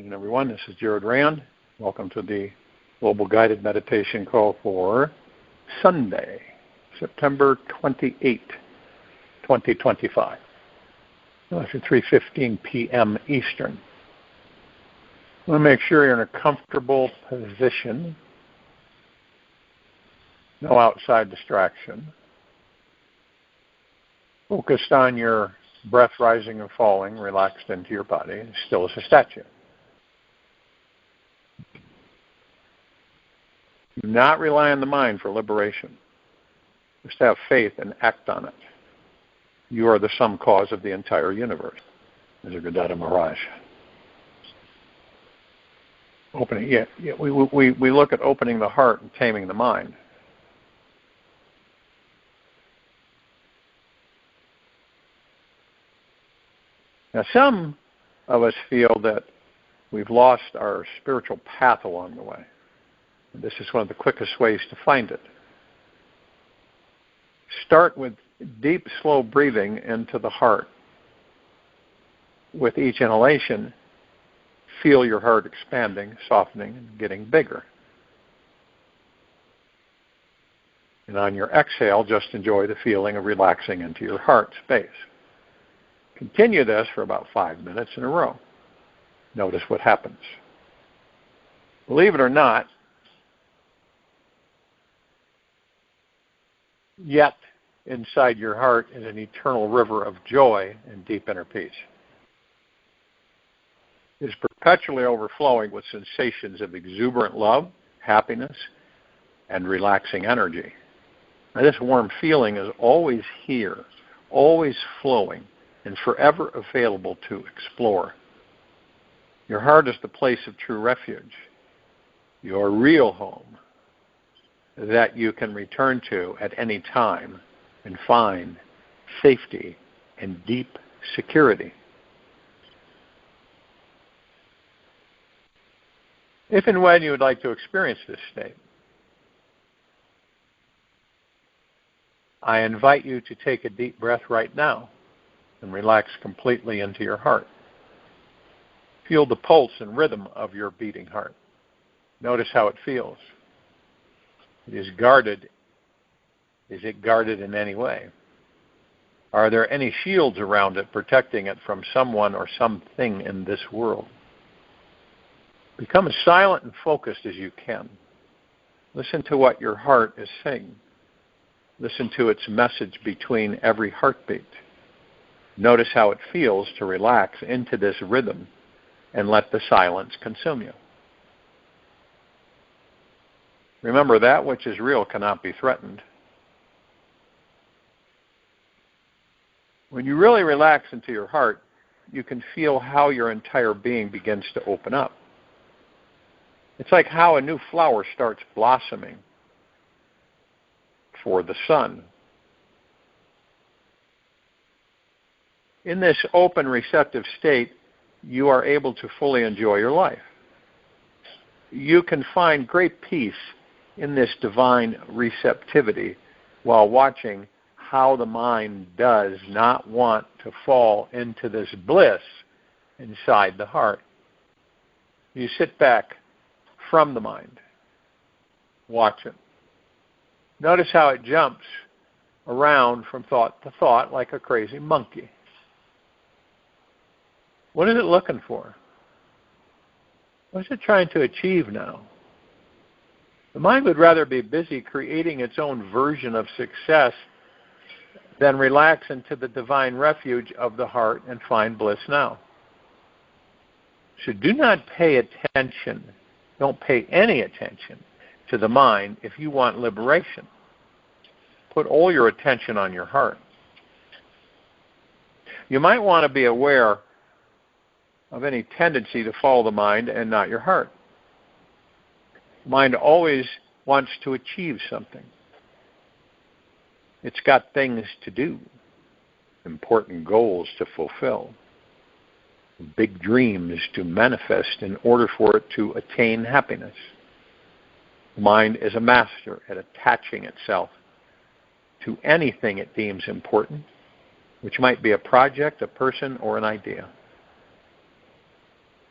afternoon, everyone. This is Jared Rand. Welcome to the Global Guided Meditation Call for Sunday, September 28, 2025. It's at 3:15 p.m. Eastern. I want to make sure you're in a comfortable position. No outside distraction. Focused on your breath rising and falling, relaxed into your body, still as a statue. Do not rely on the mind for liberation. Just have faith and act on it. You are the sum cause of the entire universe. Nisargadatta Maharaj. We look at opening the heart and taming the mind. Now, some of us feel that we've lost our spiritual path along the way. And this is one of the quickest ways to find it. Start with deep, slow breathing into the heart. With each inhalation, feel your heart expanding, softening, and getting bigger. And on your exhale, just enjoy the feeling of relaxing into your heart space. Continue this for about 5 minutes in a row. Notice what happens. Believe it or not, yet inside your heart is an eternal river of joy and deep inner peace. It is perpetually overflowing with sensations of exuberant love, happiness, and relaxing energy. Now, this warm feeling is always here, always flowing, and forever available to explore. Your heart is the place of true refuge, your real home that you can return to at any time and find safety and deep security. If and when you would like to experience this state, I invite you to take a deep breath right now and relax completely into your heart. Feel the pulse and rhythm of your beating heart. Notice how it feels. It is guarded. Is it guarded in any way? Are there any shields around it protecting it from someone or something in this world? Become as silent and focused as you can. Listen to what your heart is saying. Listen to its message between every heartbeat. Notice how it feels to relax into this rhythm and let the silence consume you. Remember, that which is real cannot be threatened. When you really relax into your heart, you can feel how your entire being begins to open up. It's like how a new flower starts blossoming for the sun. In this open, receptive state, you are able to fully enjoy your life. You can find great peace in this divine receptivity while watching how the mind does not want to fall into this bliss inside the heart. You sit back from the mind. Watch it. Notice how it jumps around from thought to thought like a crazy monkey. What is it looking for? What is it trying to achieve now? The mind would rather be busy creating its own version of success than relax into the divine refuge of the heart and find bliss now. So do not pay attention, don't pay any attention to the mind if you want liberation. Put all your attention on your heart. You might want to be aware of any tendency to follow the mind and not your heart. The mind always wants to achieve something. It's got things to do, important goals to fulfill, big dreams to manifest in order for it to attain happiness. The mind is a master at attaching itself to anything it deems important, which might be a project, a person, or an idea.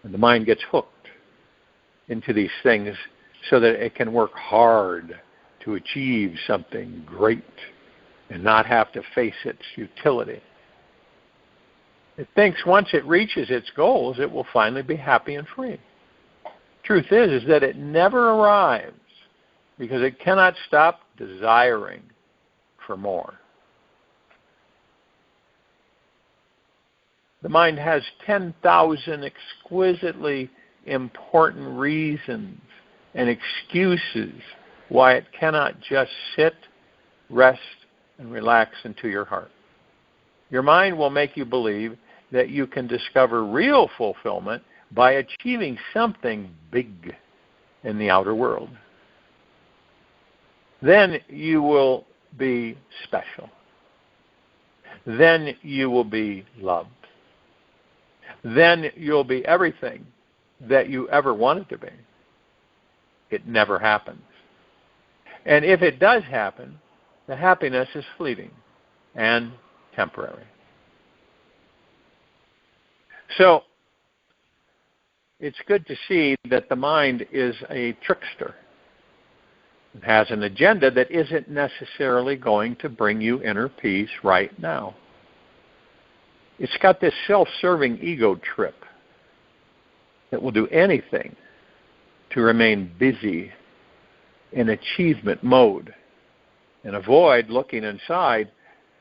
And the mind gets hooked into these things so that it can work hard to achieve something great and not have to face its futility. It thinks once it reaches its goals, it will finally be happy and free. Truth is that it never arrives because it cannot stop desiring for more. The mind has 10,000 exquisitely important reasons and excuses why it cannot just sit, rest, and relax into your heart. Your mind will make you believe that you can discover real fulfillment by achieving something big in the outer world. Then you will be special. Then you will be loved. Then you'll be everything that you ever wanted to be. It never happens. And if it does happen, the happiness is fleeting and temporary. So, it's good to see that the mind is a trickster. It has an agenda that isn't necessarily going to bring you inner peace right now. It's got this self-serving ego trip that will do anything to remain busy in achievement mode and avoid looking inside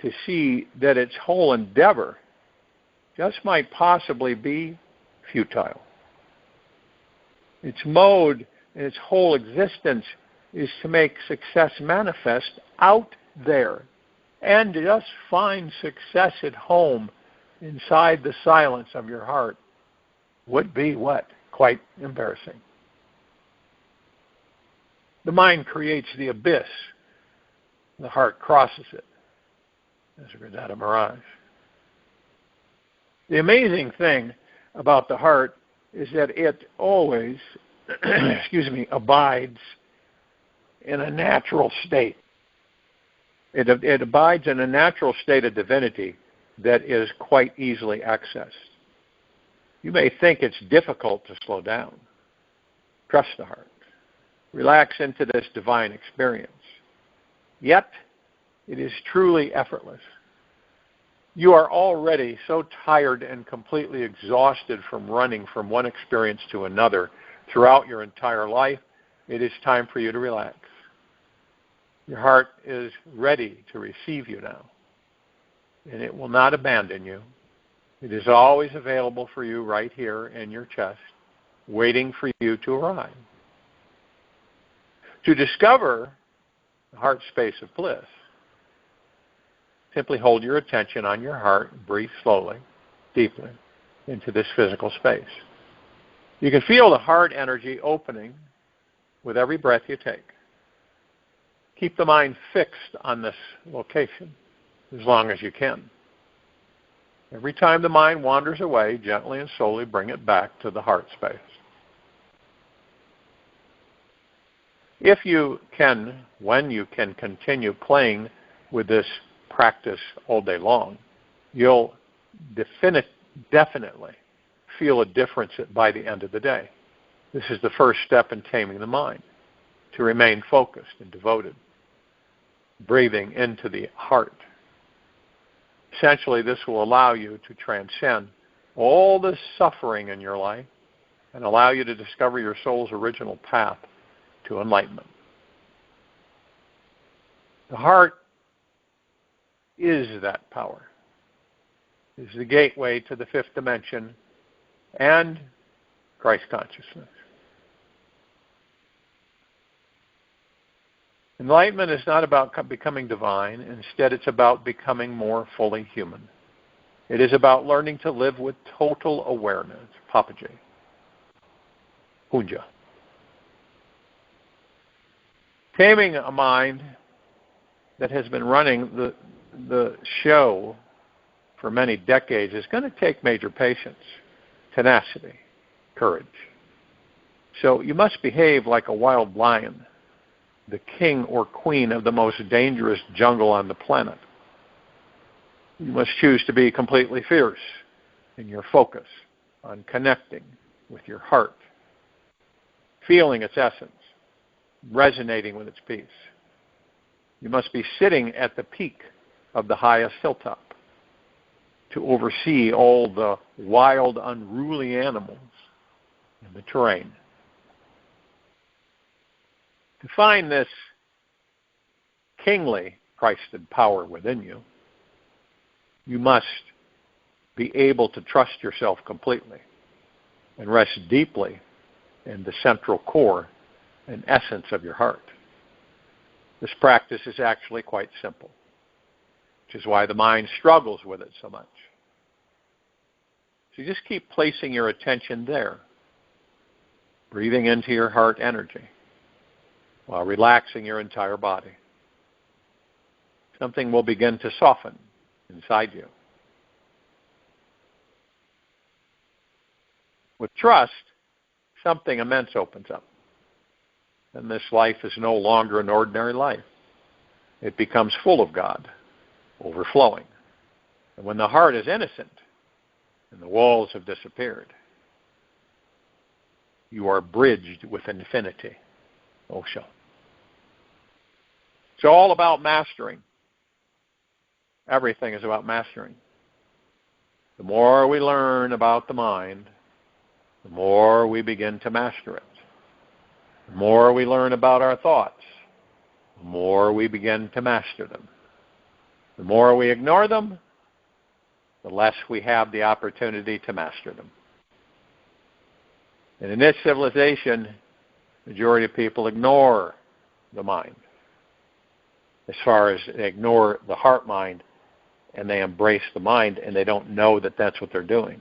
to see that its whole endeavor just might possibly be futile. Its mode and its whole existence is to make success manifest out there, and just find success at home inside the silence of your heart would be what? Quite embarrassing. The mind creates the abyss. The heart crosses it. As a mirage. The amazing thing about the heart is that it always, abides in a natural state. It abides in a natural state of divinity that is quite easily accessed. You may think it's difficult to slow down. Trust the heart. Relax into this divine experience. Yet, it is truly effortless. You are already so tired and completely exhausted from running from one experience to another throughout your entire life, it is time for you to relax. Your heart is ready to receive you now, and it will not abandon you. It is always available for you right here in your chest, waiting for you to arrive. To discover the heart space of bliss, simply hold your attention on your heart and breathe slowly, deeply, into this physical space. You can feel the heart energy opening with every breath you take. Keep the mind fixed on this location as long as you can. Every time the mind wanders away, gently and slowly bring it back to the heart space. If you can, when you can continue playing with this practice all day long, you'll definitely feel a difference by the end of the day. This is the first step in taming the mind, to remain focused and devoted, breathing into the heart. Essentially, this will allow you to transcend all the suffering in your life and allow you to discover your soul's original path to enlightenment. The heart is that power. It is the gateway to the fifth dimension and Christ consciousness. Enlightenment is not about becoming divine. Instead, it's about becoming more fully human. It is about learning to live with total awareness. Papaji. Punja. Taming a mind that has been running the show for many decades is going to take major patience, tenacity, courage. So you must behave like a wild lion, the king or queen of the most dangerous jungle on the planet. You must choose to be completely fierce in your focus on connecting with your heart, feeling its essence, resonating with its peace. You must be sitting at the peak of the highest hilltop to oversee all the wild, unruly animals in the terrain. To find this kingly Christed power within you, you must be able to trust yourself completely and rest deeply in the central core and essence of your heart. This practice is actually quite simple, which is why the mind struggles with it so much. So you just keep placing your attention there, breathing into your heart energy while relaxing your entire body. Something will begin to soften inside you. With trust, something immense opens up. And this life is no longer an ordinary life. It becomes full of God, overflowing. And when the heart is innocent and the walls have disappeared, you are bridged with infinity. Osho. It's all about mastering. Everything is about mastering. The more we learn about the mind, the more we begin to master it. The more we learn about our thoughts, the more we begin to master them. The more we ignore them, the less we have the opportunity to master them. And in this civilization, the majority of people ignore the mind. As far as they ignore the heart-mind, and they embrace the mind, and they don't know that that's what they're doing.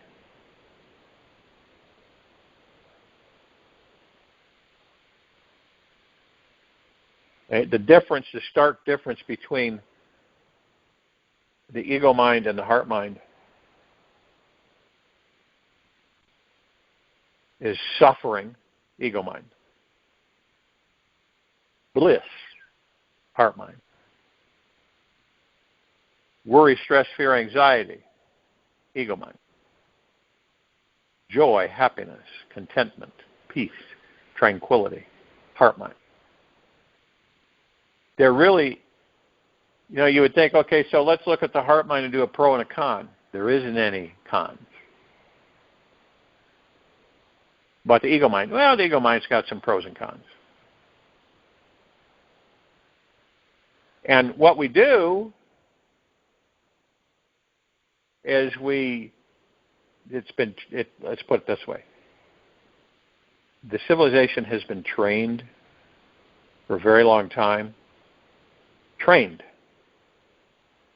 The stark difference between the ego mind and the heart mind is suffering, ego mind. Bliss, heart mind. Worry, stress, fear, anxiety, ego mind. Joy, happiness, contentment, peace, tranquility, heart mind. They're really, you would think, okay, so let's look at the heart mind and do a pro and a con. There isn't any cons. But the ego mind, the ego mind's got some pros and cons. And what we do is let's put it this way. The civilization has been trained for a very long time. Trained.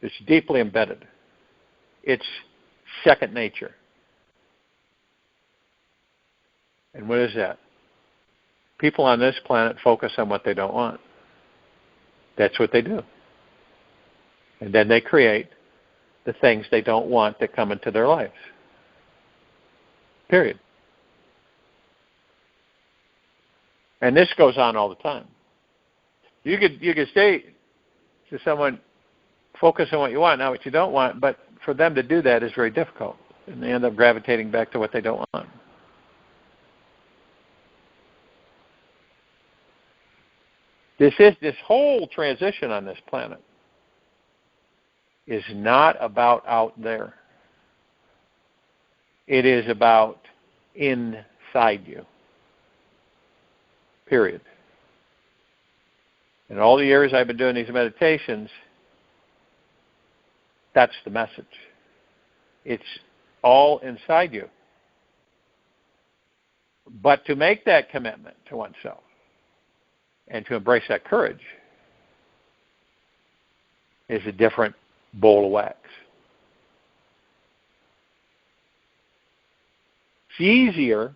It's deeply embedded. It's second nature. And what is that? People on this planet focus on what they don't want. That's what they do. And then they create the things they don't want that come into their lives. Period. And this goes on all the time. You could say to someone, focus on what you want, not what you don't want, but for them to do that is very difficult. And they end up gravitating back to what they don't want. This whole transition on this planet is not about out there. It is about inside you. Period. In all the years I've been doing these meditations, that's the message. It's all inside you. But to make that commitment to oneself and to embrace that courage is a different bowl of wax. It's easier,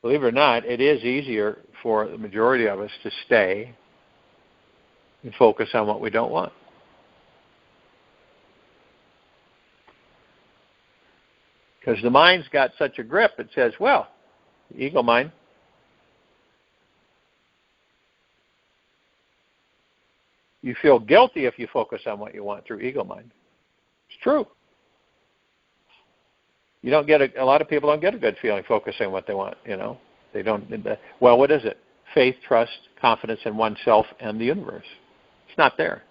believe it or not, it is easier for the majority of us to stay and focus on what we don't want. Because the mind's got such a grip, it says, the ego mind, you feel guilty if you focus on what you want through ego mind. It's true. You don't get a lot of people don't get a good feeling focusing on what they want, They don't. Well, what is it? Faith, trust, confidence in oneself and the universe. It's not there.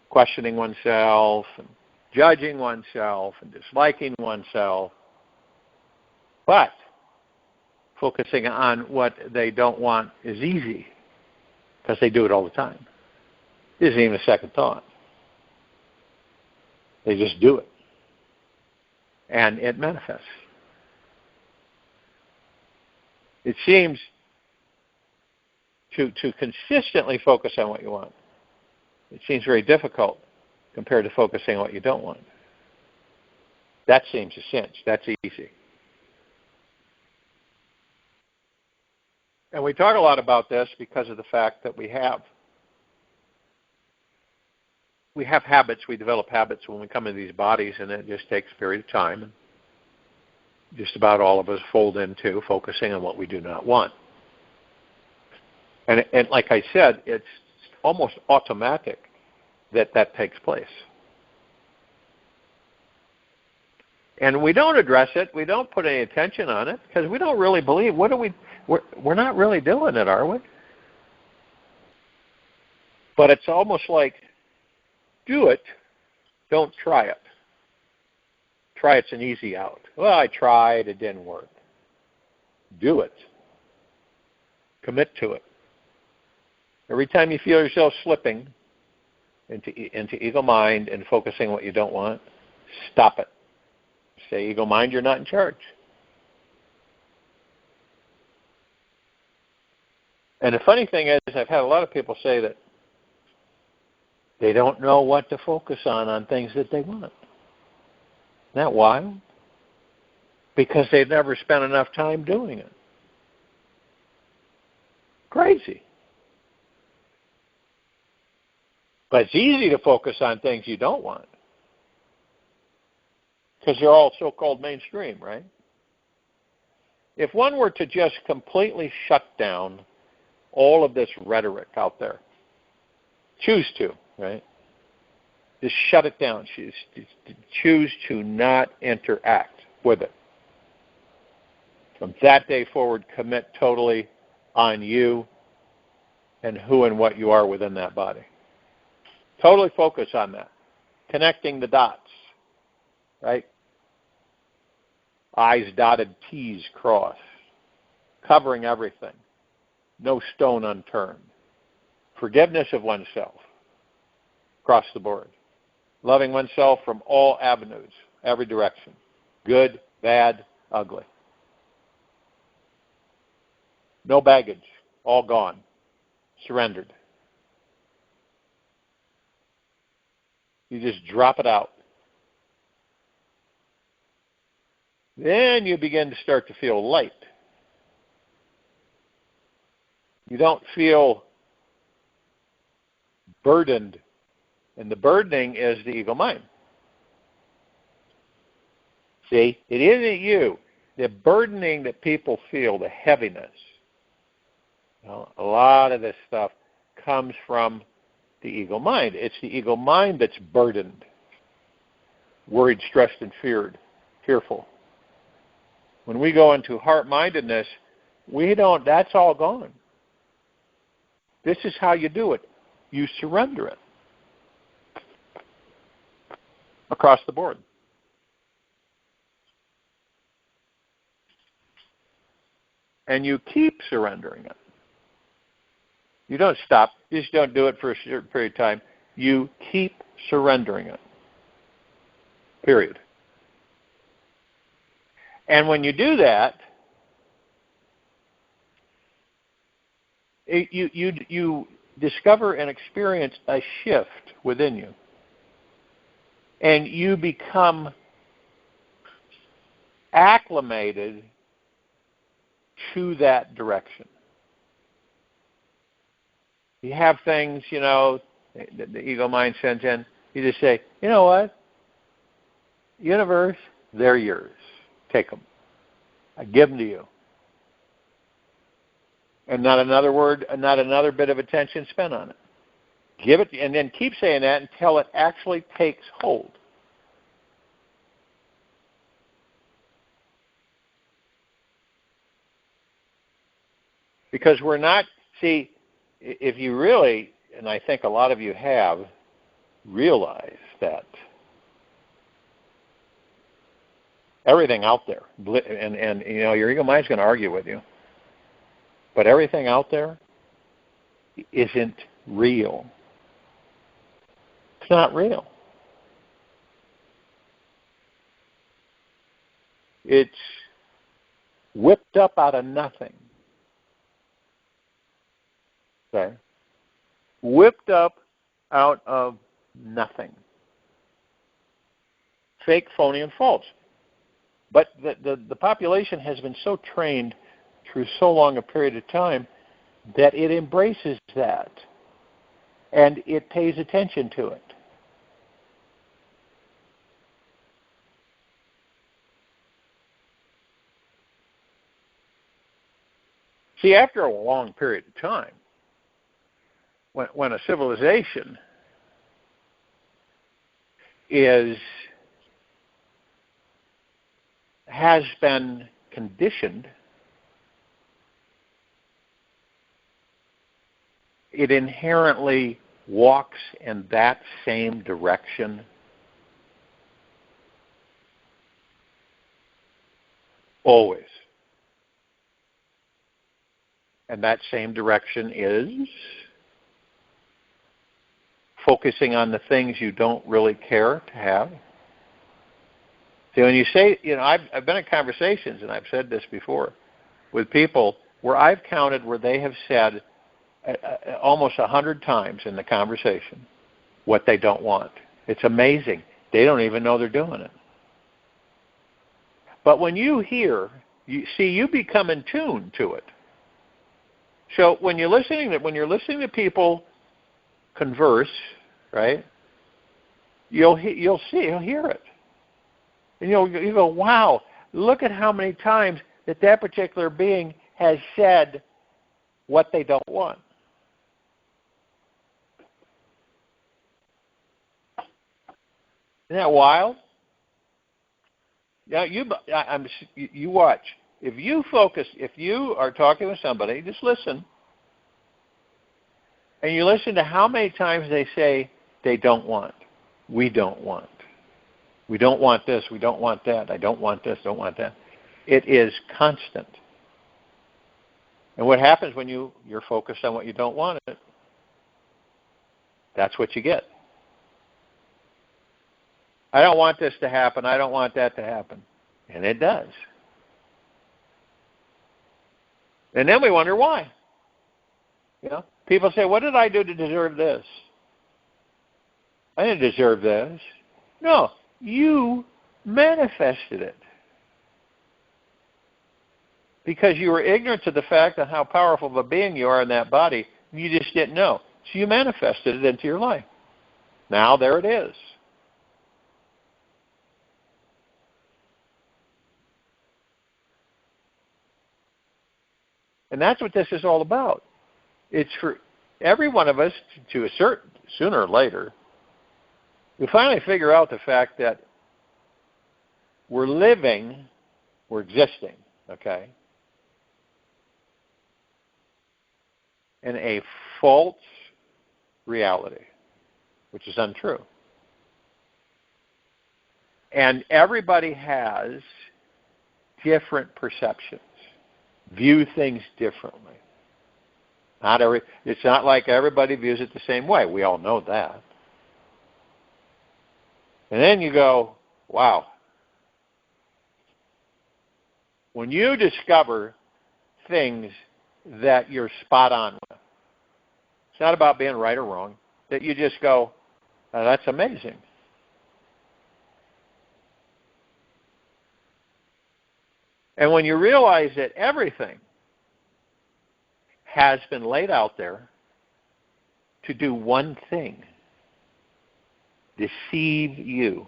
Questioning oneself, and judging oneself, and disliking oneself. But focusing on what they don't want is easy because they do it all the time. It isn't even a second thought. They just do it. And it manifests. It seems to consistently focus on what you want. It seems very difficult compared to focusing on what you don't want. That seems a cinch. That's easy. And we talk a lot about this because of the fact that we have habits. We develop habits when we come into these bodies, and it just takes a period of time. And just about all of us fold into focusing on what we do not want. And like I said, it's almost automatic that takes place. And we don't address it. We don't put any attention on it because we don't really believe. We're not really doing it, are we? But it's almost like, do it, don't try it. Try it's an easy out. Well, I tried, it didn't work. Do it. Commit to it. Every time you feel yourself slipping into ego mind and focusing on what you don't want, stop it. Say, ego mind, you're not in charge. And the funny thing is, I've had a lot of people say that they don't know what to focus on things that they want. Isn't that wild? Because they've never spent enough time doing it. Crazy. But it's easy to focus on things you don't want. Because they're all so-called mainstream, right? If one were to just completely shut down all of this rhetoric out there, choose to, right? Just shut it down. Choose to not interact with it. From that day forward, commit totally on you and who and what you are within that body. Totally focus on that. Connecting the dots, right? I's dotted, T's crossed. Covering everything. No stone unturned. Forgiveness of oneself. Across the board. Loving oneself from all avenues, every direction. Good, bad, ugly. No baggage. All gone. Surrendered. You just drop it out. Then you begin to start to feel light. You don't feel burdened. And the burdening is the ego mind. See, it isn't you. The burdening that people feel, the heaviness, a lot of this stuff comes from the ego mind. It's the ego mind that's burdened, worried, stressed, and fearful. When we go into heart-mindedness, that's all gone. This is how you do it. You surrender it. Across the board. And you keep surrendering it. You don't stop. You just don't do it for a certain period of time. You keep surrendering it. Period. And when you do that, you discover and experience a shift within you. And you become acclimated to that direction. You have things, the ego mind sends in. You just say, you know what? Universe, they're yours. Take them. I give them to you. And not another word, not another bit of attention spent on it. Give it, and then keep saying that until it actually takes hold. Because we're not, see, if you really, and I think a lot of you have, realized that everything out there, and you know, your ego mind's going to argue with you, but everything out there isn't real. It's not real. It's whipped up out of nothing. Okay? Whipped up out of nothing. Fake, phony, and false. But the population has been so trained through so long a period of time that it embraces that. And it pays attention to it. See, after a long period of time, when a civilization has been conditioned, it inherently walks in that same direction. Always. And that same direction is focusing on the things you don't really care to have. See, when you say, you know, I've been in conversations, and I've said this before, with people where I've counted where they have said almost 100 times in the conversation what they don't want. It's amazing. They don't even know they're doing it. But when you hear, you become in tune to it. So when you're listening to people converse, right? You'll hear it, and you go, wow! Look at how many times that particular being has said what they don't want. Isn't that wild? Now you watch. If you are talking with somebody, just listen. And you listen to how many times they say they don't want. We don't want. We don't want this. We don't want that. I don't want this. Don't want that. It is constant. And what happens when you're focused on what you don't want? That's what you get. I don't want this to happen. I don't want that to happen. And it does. And then we wonder why. You know, people say, what did I do to deserve this? I didn't deserve this. No, you manifested it. Because you were ignorant to the fact of how powerful of a being you are in that body. You just didn't know. So you manifested it into your life. Now there it is. And that's what this is all about. It's for every one of us to a certain, sooner or later, we finally figure out the fact that we're existing, okay, in a false reality, which is untrue. And everybody has different perceptions. View things differently. It's not like everybody views it the same way. We all know that. And then you go, wow. When you discover things that you're spot on with, it's not about being right or wrong, that you just go, oh, that's amazing. And when you realize that everything has been laid out there to do one thing, deceive you.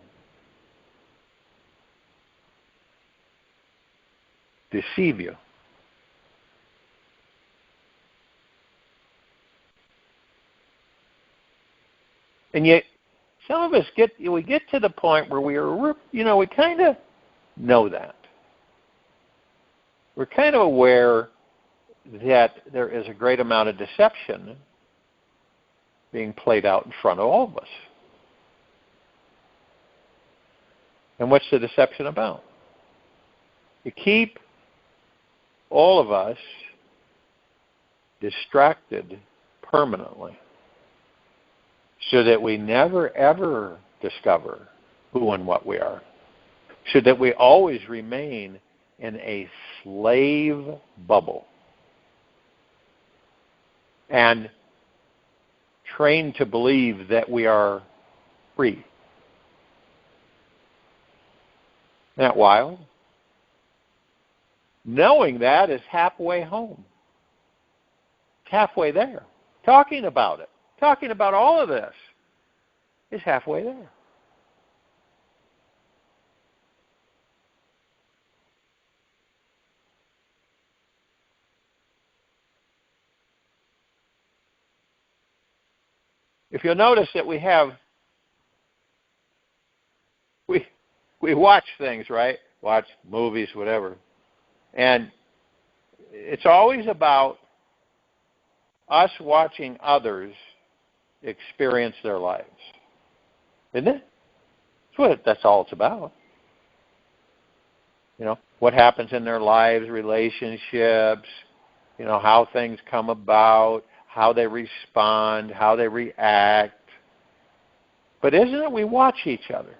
Deceive you. And yet, some of us get to the point where we kind of know that. We're kind of aware that there is a great amount of deception being played out in front of all of us. And what's the deception about? You keep all of us distracted permanently so that we never ever discover who and what we are, so that we always remain in a slave bubble and trained to believe that we are free. Isn't that wild? Knowing that is halfway home. It's halfway there. Talking about it, talking about all of this is halfway there. If you'll notice that we watch things, right? Watch movies, whatever. And it's always about us watching others experience their lives. Isn't it? That's all it's about. You know, what happens in their lives, relationships, you know, how things come about, how they respond, how they react. But isn't it we watch each other?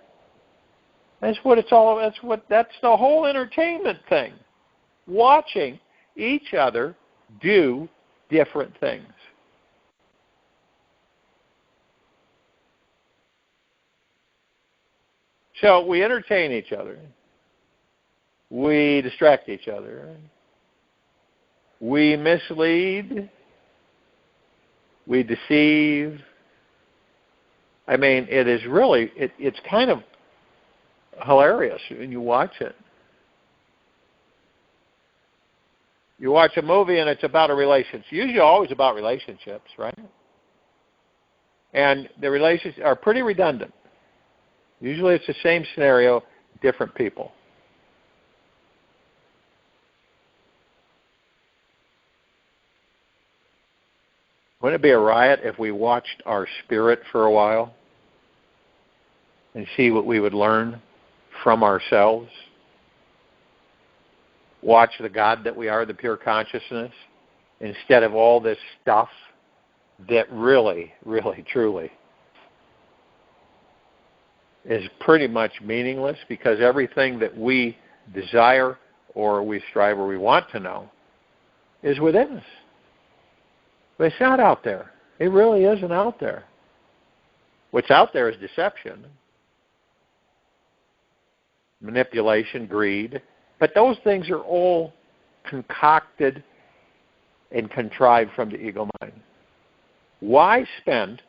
That's what it's all about. That's the whole entertainment thing. Watching each other do different things. So we entertain each other. We distract each other. We mislead. We deceive. I mean, it is really, it's kind of hilarious when you watch it. You watch a movie and it's about a relationship. It's usually always about relationships, right? And the relationships are pretty redundant. Usually it's the same scenario, different people. Wouldn't it be a riot if we watched our spirit for a while and see what we would learn from ourselves? Watch the God that we are, the pure consciousness, instead of all this stuff that really, really, truly is pretty much meaningless, because everything that we desire or we strive or we want to know is within us. But it's not out there. It really isn't out there. What's out there is deception, manipulation, greed. But those things are all concocted and contrived from the ego mind. Why spend,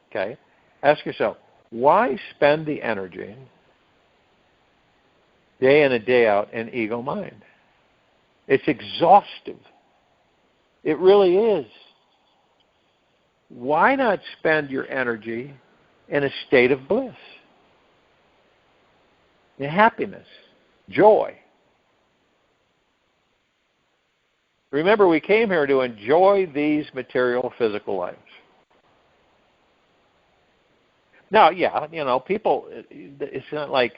ask yourself, why spend the energy day in and day out in ego mind? It's exhaustive. It really is. Why not spend your energy in a state of bliss, in happiness, joy? Remember, we came here to enjoy these material, physical lives. Now, yeah, you know, people, it's not like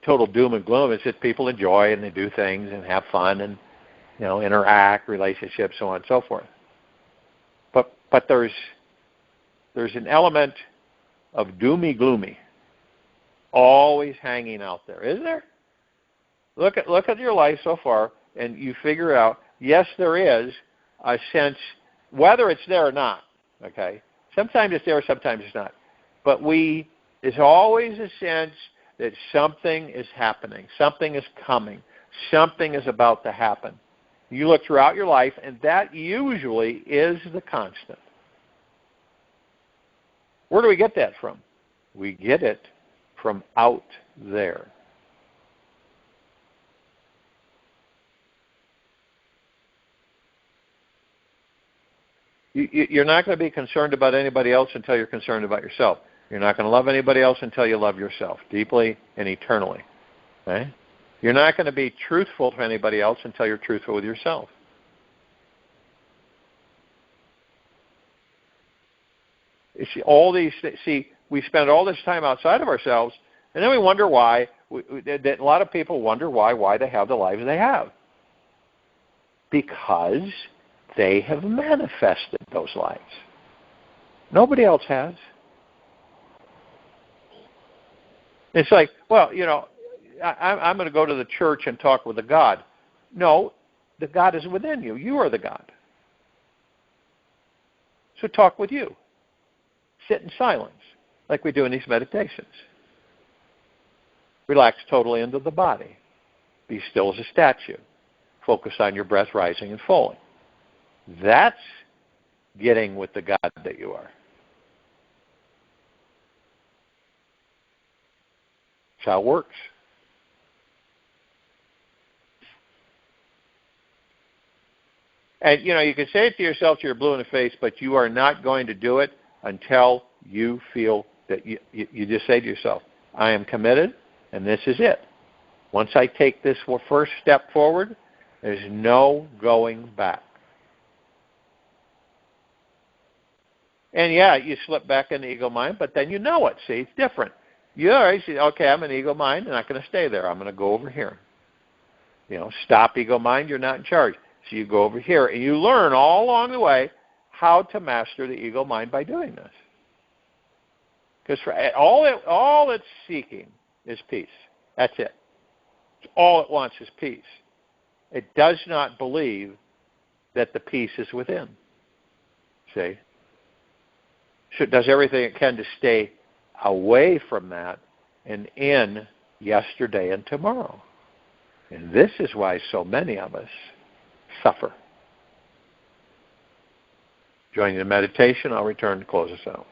total doom and gloom. It's just people enjoy and they do things and have fun and, you know, interact, relationships, so on and so forth. But there's an element of doomy gloomy always hanging out there, isn't there? Look at your life so far, and you figure out, yes, there is a sense, whether it's there or not, okay? Sometimes it's there, sometimes it's not. But there's always a sense that something is happening, something is coming, something is about to happen. You look throughout your life, and that usually is the constant. Where do we get that from? We get it from out there. You're not going to be concerned about anybody else until you're concerned about yourself. You're not going to love anybody else until you love yourself, deeply and eternally. Okay? You're not going to be truthful to anybody else until you're truthful with yourself. We spend all this time outside of ourselves, and then we wonder why. That a lot of people wonder why they have the lives they have. Because they have manifested those lives. Nobody else has. It's like, well, I'm going to go to the church and talk with the God. No, the God is within you. You are the God. So talk with you. Sit in silence, like we do in these meditations. Relax totally into the body. Be still as a statue. Focus on your breath rising and falling. That's getting with the God that you are. That's how it works. And, you can say it to yourself till you're blue in the face, but you are not going to do it until you feel that you just say to yourself, I am committed, and this is it. Once I take this first step forward, there's no going back. And yeah, you slip back in the ego mind, but then you know it. See, it's different. You already say, okay, I'm an ego mind, I'm not going to stay there. I'm going to go over here. Stop ego mind, you're not in charge. So you go over here, and you learn all along the way how to master the ego mind by doing this. Because all it's seeking is peace. That's it. All it wants is peace. It does not believe that the peace is within. See? So it does everything it can to stay away from that and in yesterday and tomorrow. And this is why so many of us suffer. Joining the meditation, I'll return to close us out.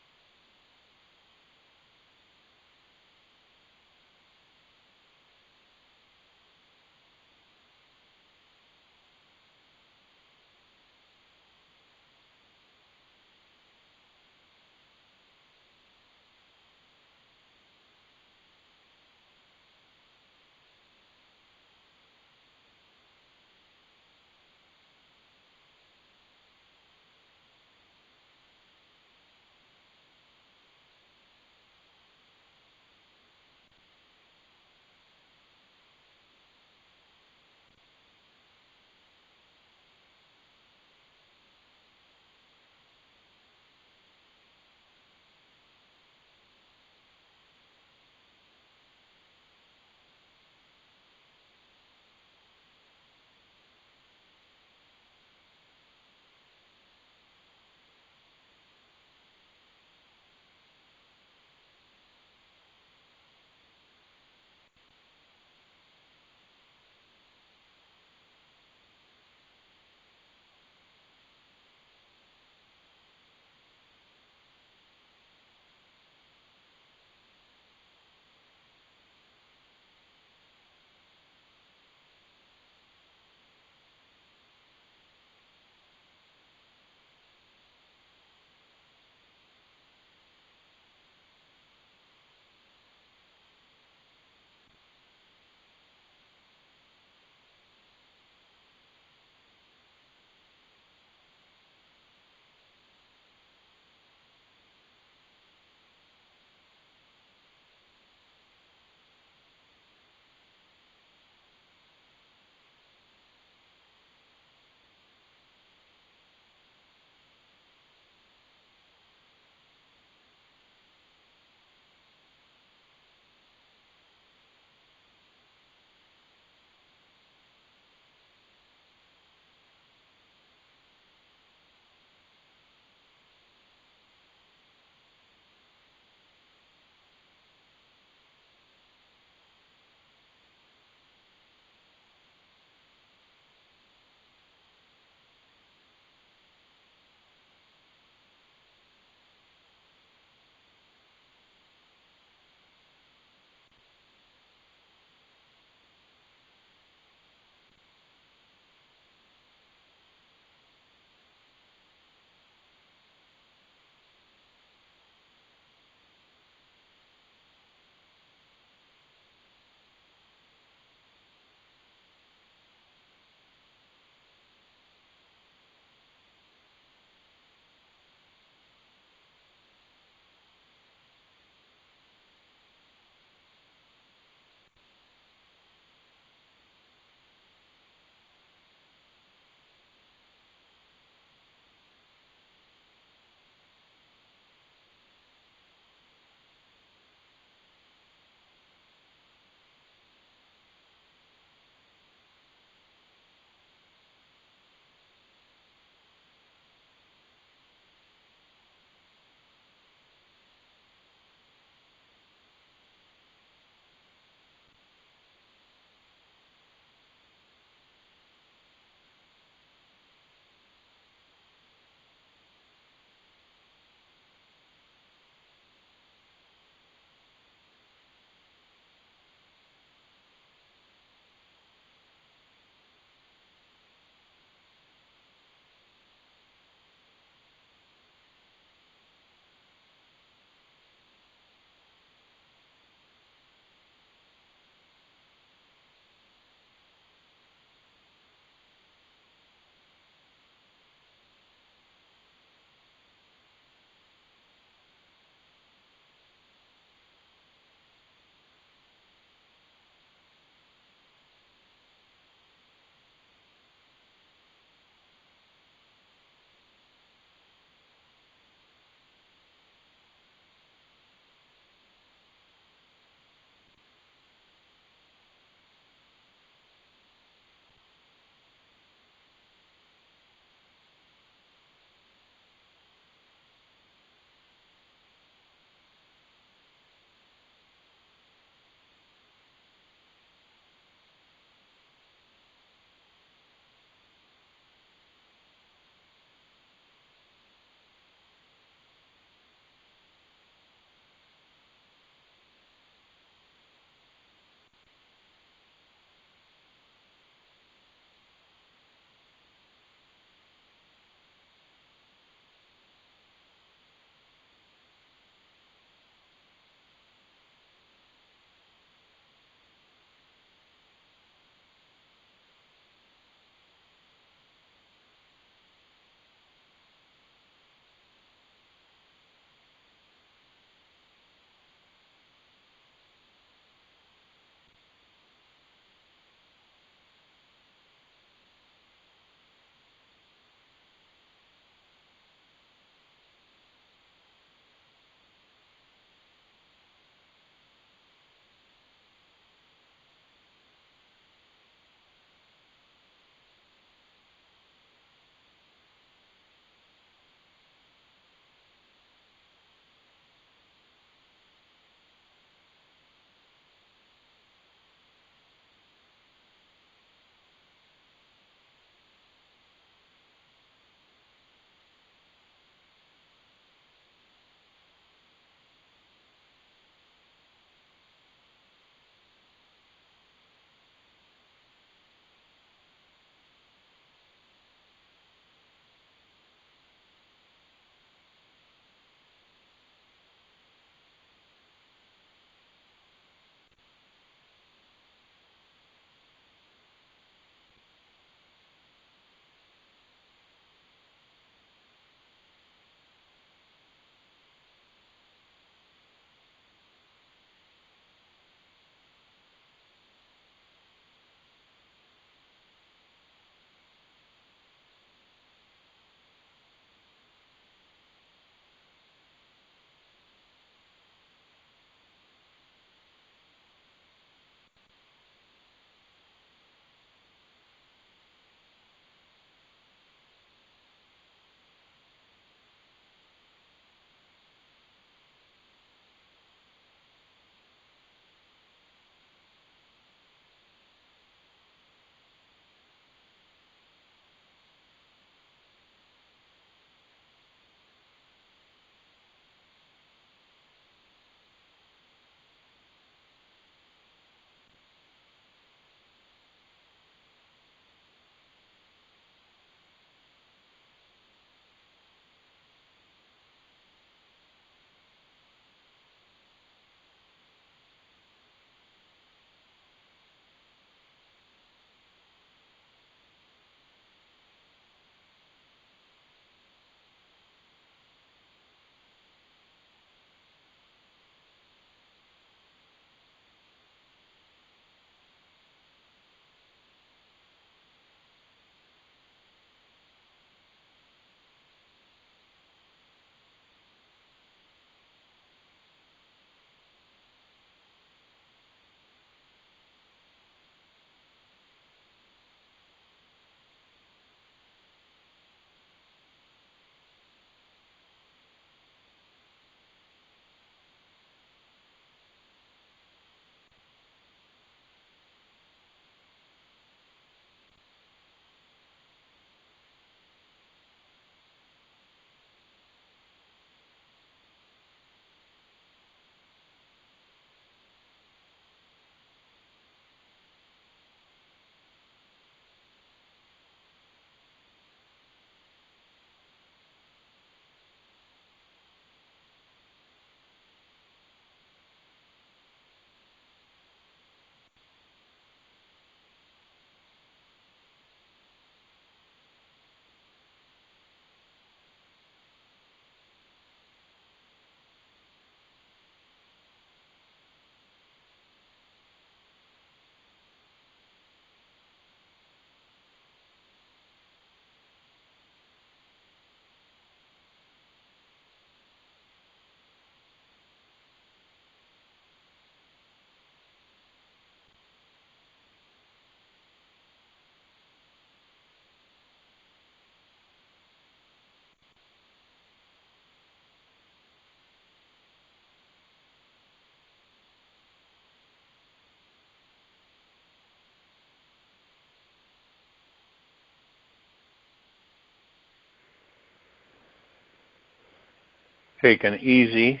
Take an easy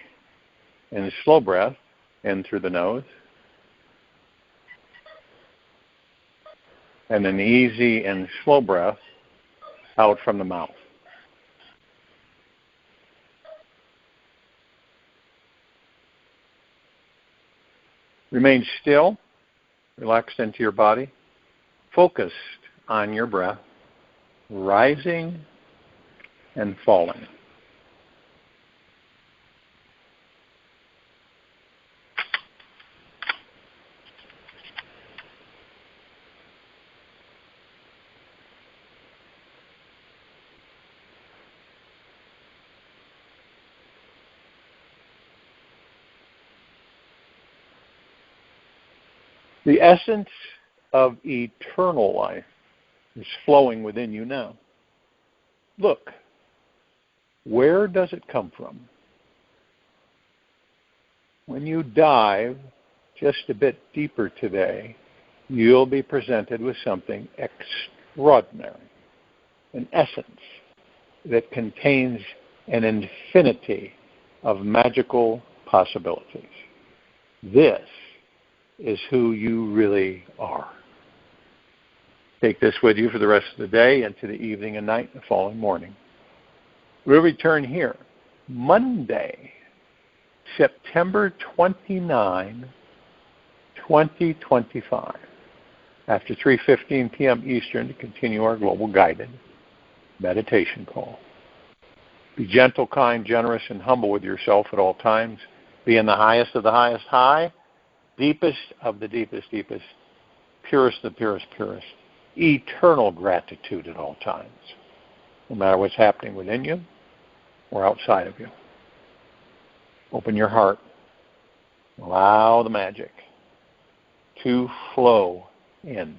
and slow breath in through the nose, and an easy and slow breath out from the mouth. Remain still, relaxed into your body, focused on your breath, rising and falling. The essence of eternal life is flowing within you now. Look, where does it come from? When you dive just a bit deeper today, you'll be presented with something extraordinary, an essence that contains an infinity of magical possibilities. This is who you really are. Take this with you for the rest of the day, into the evening and night and the following morning. We'll return here Monday, September 29, 2025, after 3:15 p.m. Eastern, to continue our global guided meditation call. Be gentle, kind, generous, and humble with yourself at all times. Be in the highest of the highest high, deepest of the deepest, deepest, purest of the purest, purest. Eternal gratitude at all times, no matter what's happening within you or outside of you. Open your heart. Allow the magic to flow in.